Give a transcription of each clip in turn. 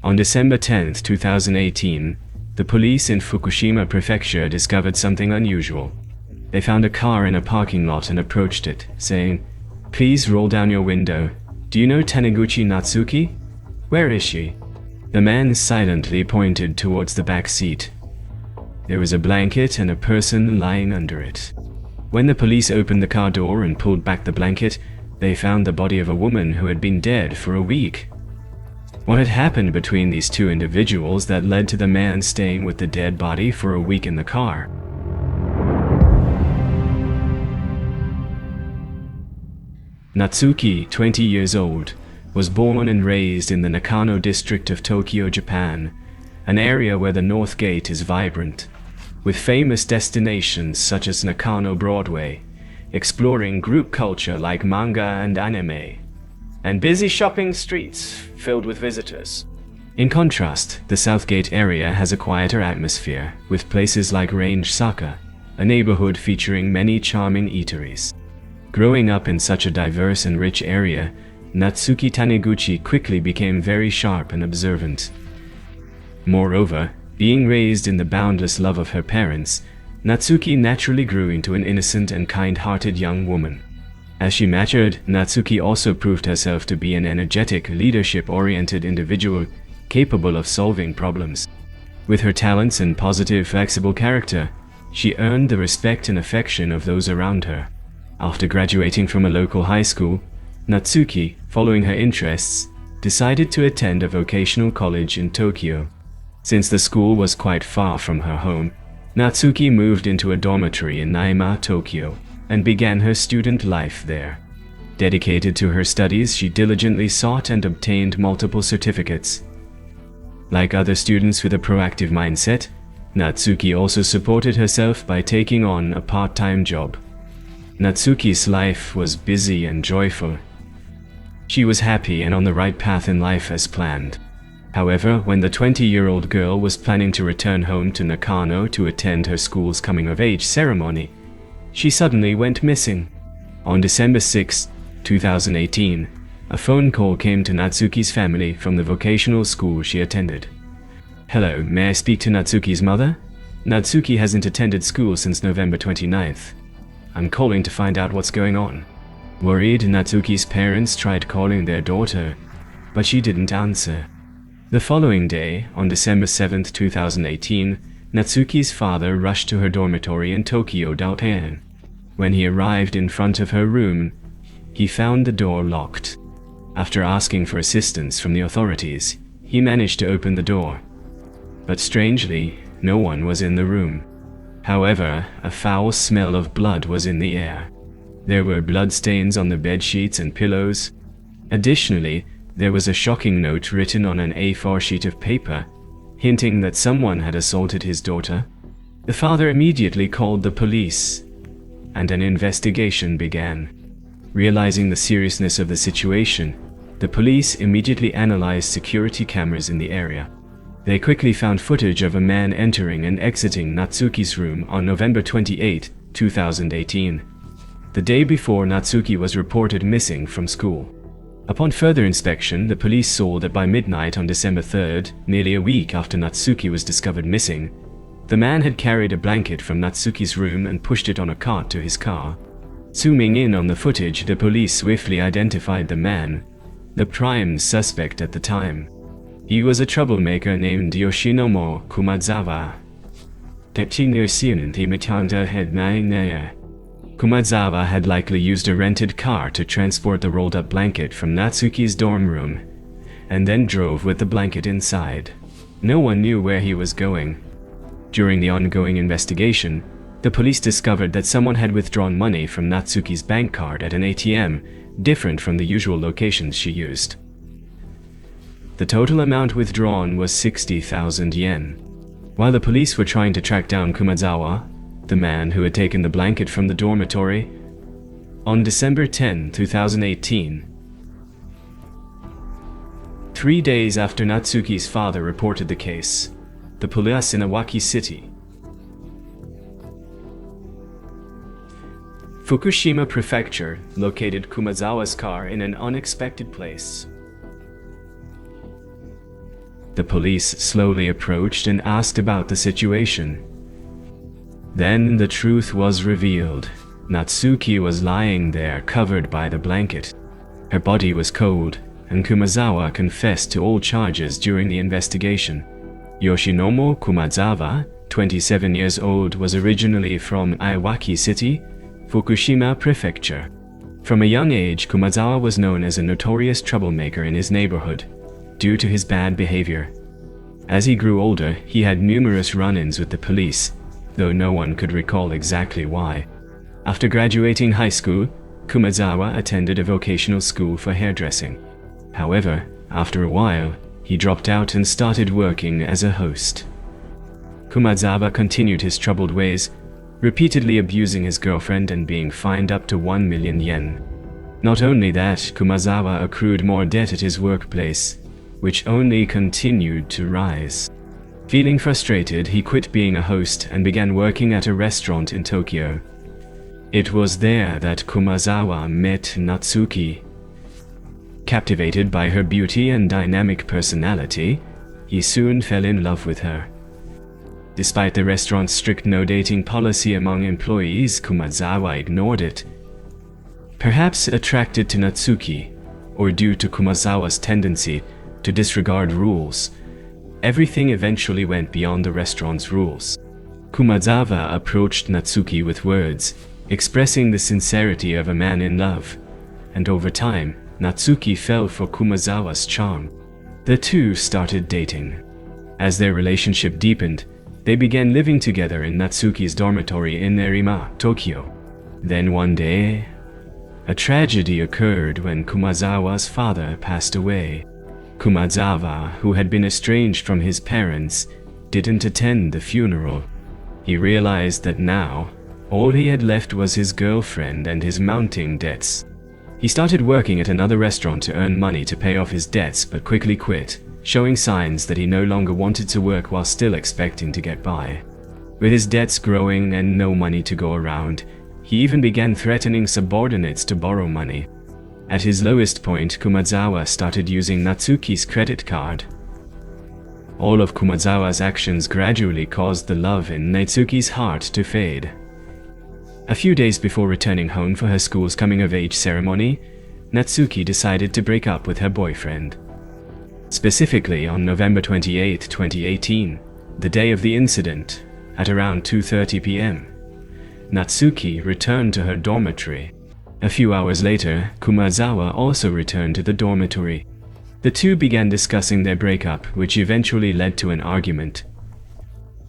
On December 10, 2018, the police in Fukushima Prefecture discovered something unusual. They found a car in a parking lot and approached it, saying, "Please roll down your window. Do you know Taniguchi Natsuki? Where is she?" The man silently pointed towards the back seat. There was a blanket and a person lying under it. When the police opened the car door and pulled back the blanket, they found the body of a woman who had been dead for a week. What had happened between these two individuals that led to the man staying with the dead body for a week in the car? Natsuki, 20 years old, was born and raised in the Nakano district of Tokyo, Japan, an area where the North Gate is vibrant, with famous destinations such as Nakano Broadway, exploring group culture like manga and anime, and busy shopping streets filled with visitors. In contrast, the Southgate area has a quieter atmosphere, with places like Range Saka, a neighborhood featuring many charming eateries. Growing up in such a diverse and rich area, Natsuki Taniguchi quickly became very sharp and observant. Moreover, being raised in the boundless love of her parents, Natsuki naturally grew into an innocent and kind-hearted young woman. As she matured, Natsuki also proved herself to be an energetic, leadership-oriented individual capable of solving problems. With her talents and positive, flexible character, she earned the respect and affection of those around her. After graduating from a local high school, Natsuki, following her interests, decided to attend a vocational college in Tokyo. Since the school was quite far from her home, Natsuki moved into a dormitory in Naima, Tokyo, and began her student life there. Dedicated to her studies, she diligently sought and obtained multiple certificates. Like other students with a proactive mindset, Natsuki also supported herself by taking on a part-time job. Natsuki's life was busy and joyful. She was happy and on the right path in life as planned. However, when the 20-year-old girl was planning to return home to Nakano to attend her school's coming-of-age ceremony, she suddenly went missing. On December 6, 2018, a phone call came to Natsuki's family from the vocational school she attended. "Hello, may I speak to Natsuki's mother? Natsuki hasn't attended school since November 29th. I'm calling to find out what's going on." Worried, Natsuki's parents tried calling their daughter, but she didn't answer. The following day, on December 7, 2018, Natsuki's father rushed to her dormitory in Tokyo downtown. When he arrived in front of her room, he found the door locked. After asking for assistance from the authorities, he managed to open the door. But strangely, no one was in the room. However, a foul smell of blood was in the air. There were bloodstains on the bedsheets and pillows. Additionally, there was a shocking note written on an A4 sheet of paper, hinting that someone had assaulted his daughter. The father immediately called the police, and an investigation began. Realizing the seriousness of the situation, the police immediately analyzed security cameras in the area. They quickly found footage of a man entering and exiting Natsuki's room on November 28, 2018, the day before Natsuki was reported missing from school. Upon further inspection, the police saw that by midnight on December 3rd, nearly a week after Natsuki was discovered missing, the man had carried a blanket from Natsuki's room and pushed it on a cart to his car. Zooming in on the footage, the police swiftly identified the man, the prime suspect at the time. He was a troublemaker named Yoshinobu Kumazawa. Kumazawa had likely used a rented car to transport the rolled-up blanket from Natsuki's dorm room, and then drove with the blanket inside. No one knew where he was going. During the ongoing investigation, the police discovered that someone had withdrawn money from Natsuki's bank card at an ATM, different from the usual locations she used. The total amount withdrawn was 60,000 yen. While the police were trying to track down Kumazawa, the man who had taken the blanket from the dormitory, on December 10, 2018, 3 days after Natsuki's father reported the case, the police in Iwaki City, Fukushima Prefecture, located Kumazawa's car in an unexpected place. The police slowly approached and asked about the situation. Then the truth was revealed. Natsuki was lying there covered by the blanket. Her body was cold, and Kumazawa confessed to all charges during the investigation. Yoshinobu Kumazawa, 27 years old, was originally from Iwaki City, Fukushima Prefecture. From a young age, Kumazawa was known as a notorious troublemaker in his neighborhood, due to his bad behavior. As he grew older, he had numerous run-ins with the police, though no one could recall exactly why. After graduating high school, Kumazawa attended a vocational school for hairdressing. However, after a while, he dropped out and started working as a host. Kumazawa continued his troubled ways, repeatedly abusing his girlfriend and being fined up to 1 million yen. Not only that, Kumazawa accrued more debt at his workplace, which only continued to rise. Feeling frustrated, he quit being a host and began working at a restaurant in Tokyo. It was there that Kumazawa met Natsuki. Captivated by her beauty and dynamic personality, he soon fell in love with her. Despite the restaurant's strict no-dating policy among employees, Kumazawa ignored it. Perhaps attracted to Natsuki, or due to Kumazawa's tendency to disregard rules, everything eventually went beyond the restaurant's rules. Kumazawa approached Natsuki with words, expressing the sincerity of a man in love, and over time, Natsuki fell for Kumazawa's charm. The two started dating. As their relationship deepened, they began living together in Natsuki's dormitory in Nerima, Tokyo. Then one day, a tragedy occurred when Kumazawa's father passed away. Kumazawa, who had been estranged from his parents, didn't attend the funeral. He realized that now, all he had left was his girlfriend and his mounting debts. He started working at another restaurant to earn money to pay off his debts, but quickly quit, showing signs that he no longer wanted to work while still expecting to get by. With his debts growing and no money to go around, he even began threatening subordinates to borrow money. At his lowest point, Kumazawa started using Natsuki's credit card. All of Kumazawa's actions gradually caused the love in Natsuki's heart to fade. A few days before returning home for her school's coming-of-age ceremony, Natsuki decided to break up with her boyfriend. Specifically, on November 28, 2018, the day of the incident, at around 2:30 p.m., Natsuki returned to her dormitory. A few hours later, Kumazawa also returned to the dormitory. The two began discussing their breakup, which eventually led to an argument.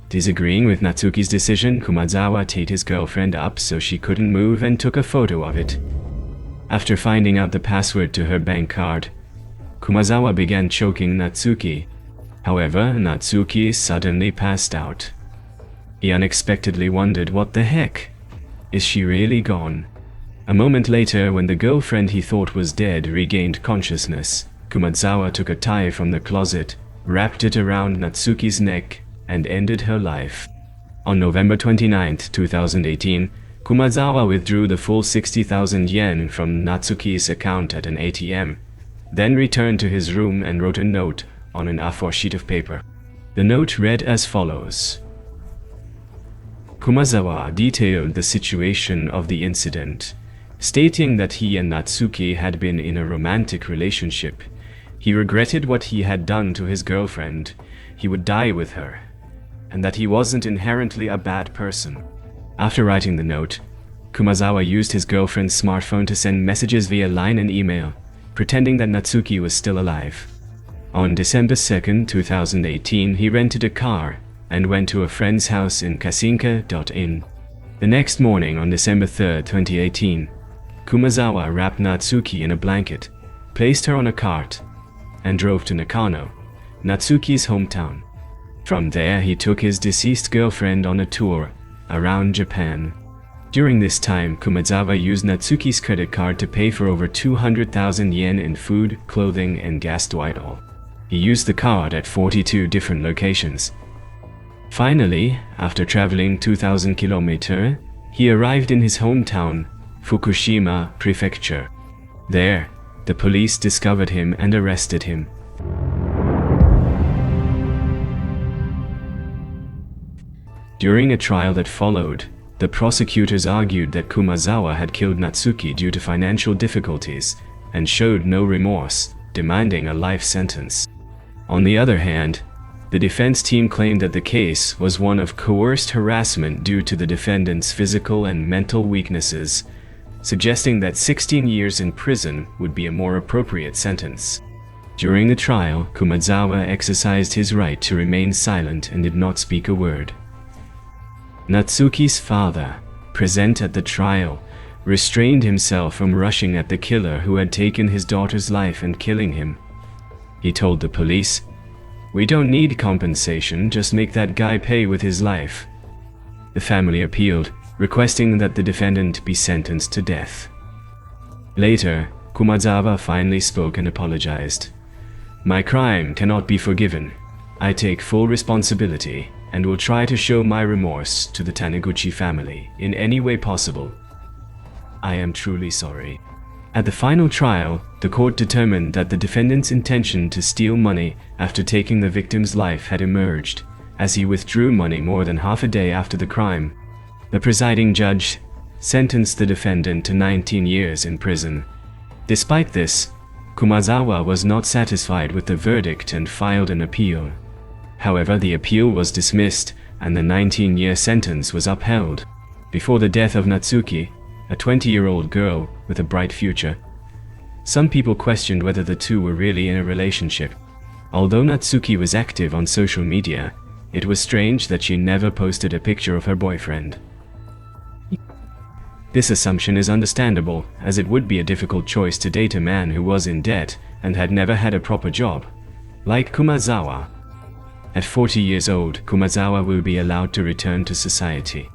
Disagreeing with Natsuki's decision, Kumazawa tied his girlfriend up so she couldn't move and took a photo of it. After finding out the password to her bank card, Kumazawa began choking Natsuki. However, Natsuki suddenly passed out. He unexpectedly wondered, what the heck? Is she really gone? A moment later, when the girlfriend he thought was dead regained consciousness, Kumazawa took a tie from the closet, wrapped it around Natsuki's neck, and ended her life. On November 29, 2018, Kumazawa withdrew the full 60,000 yen from Natsuki's account at an ATM, then returned to his room and wrote a note on an A4 sheet of paper. The note read as follows. Kumazawa detailed the situation of the incident, stating that he and Natsuki had been in a romantic relationship. He regretted what he had done to his girlfriend. He would die with her, and that he wasn't inherently a bad person. After writing the note, Kumazawa used his girlfriend's smartphone to send messages via line and email, pretending that Natsuki was still alive. On December 2, 2018, he rented a car and went to a friend's house in Kasinka.in. The next morning, on December 3, 2018, Kumazawa wrapped Natsuki in a blanket, placed her on a cart, and drove to Nakano, Natsuki's hometown. From there, he took his deceased girlfriend on a tour around Japan. During this time, Kumazawa used Natsuki's credit card to pay for over 200,000 yen in food, clothing, and gas to idle. He used the card at 42 different locations. Finally, after traveling 2,000 kilometers, he arrived in his hometown, Fukushima Prefecture. There, the police discovered him and arrested him. During a trial that followed, the prosecutors argued that Kumazawa had killed Natsuki due to financial difficulties and showed no remorse, demanding a life sentence. On the other hand, the defense team claimed that the case was one of coerced harassment due to the defendant's physical and mental weaknesses, suggesting that 16 years in prison would be a more appropriate sentence. During the trial, Kumazawa exercised his right to remain silent and did not speak a word. Natsuki's father, present at the trial, restrained himself from rushing at the killer who had taken his daughter's life and killing him. He told the police, "We don't need compensation, just make that guy pay with his life." The family appealed, requesting that the defendant be sentenced to death. Later, Kumazawa finally spoke and apologized. "My crime cannot be forgiven. I take full responsibility and will try to show my remorse to the Taniguchi family in any way possible. I am truly sorry." At the final trial, the court determined that the defendant's intention to steal money after taking the victim's life had emerged, as he withdrew money more than half a day after the crime. The presiding judge sentenced the defendant to 19 years in prison. Despite this, Kumazawa was not satisfied with the verdict and filed an appeal. However, the appeal was dismissed and the 19-year sentence was upheld. Before the death of Natsuki, a 20-year-old girl with a bright future, some people questioned whether the two were really in a relationship. Although Natsuki was active on social media, it was strange that she never posted a picture of her boyfriend. This assumption is understandable, as it would be a difficult choice to date a man who was in debt and had never had a proper job, like Kumazawa. At 40 years old, Kumazawa will be allowed to return to society.